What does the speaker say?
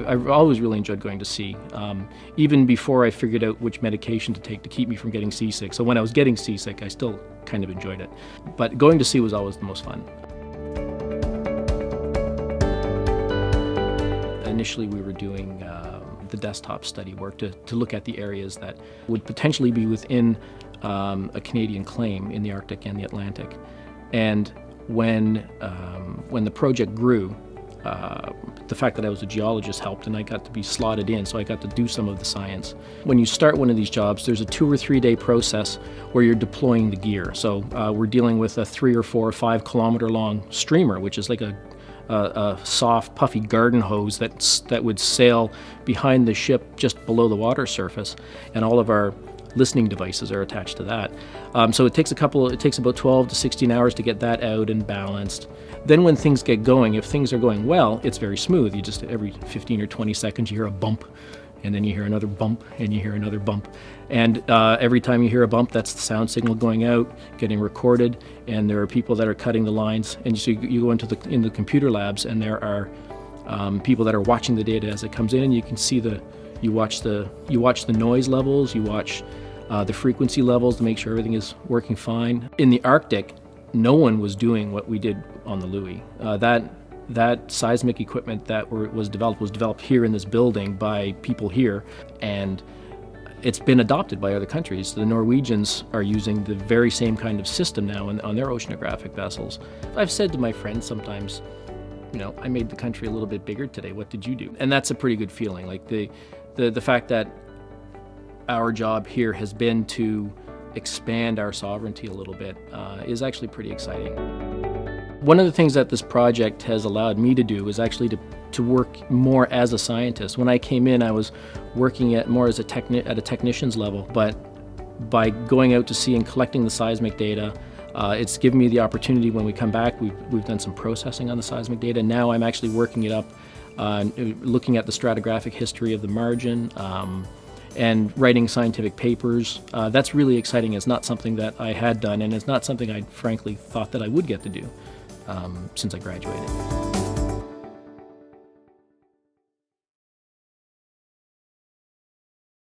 I've always really enjoyed going to sea, even before I figured out which medication to take to keep me from getting seasick. So when I was getting seasick, I still kind of enjoyed it. But going to sea was always the most fun. Initially, we were doing the desktop study work to look at the areas that would potentially be within a Canadian claim in the Arctic and the Atlantic. And when the project grew, the fact that I was a geologist helped, and I got to be slotted in, so I got to do some of the science. When you start one of these jobs, there's a 2 or 3 day process where you're deploying the gear. So we're dealing with a 3 or 4 or 5 kilometer long streamer, which is like a soft, puffy garden hose that would sail behind the ship just below the water surface, and all of our listening devices are attached to that. So it takes about 12 to 16 hours to get that out and balanced. Then when things get going, if things are going well, it's very smooth. You just, every 15 or 20 seconds, you hear a bump, and then you hear another bump, and you hear another bump. And every time you hear a bump, that's the sound signal going out, getting recorded, and there are people that are cutting the lines. And so you go into the computer labs, and there are people that are watching the data as it comes in, and you can see you watch the noise levels, you watch the frequency levels to make sure everything is working fine. In the Arctic, no one was doing what we did on the Louis. That seismic equipment that was developed here in this building by people here, and it's been adopted by other countries. The Norwegians are using the very same kind of system now on their oceanographic vessels. I've said to my friends sometimes, I made the country a little bit bigger today, what did you do? And that's a pretty good feeling. Like the fact that our job here has been to expand our sovereignty a little bit is actually pretty exciting. One of the things that this project has allowed me to do is actually to work more as a scientist. When I came in, I was working more as at a technician's level, but by going out to sea and collecting the seismic data, it's given me the opportunity. When we come back, we've done some processing on the seismic data. Now I'm actually working it up, looking at the stratigraphic history of the margin, and writing scientific papers. That's really exciting. It's not something that I had done, and it's not something I frankly thought that I would get to do since I graduated.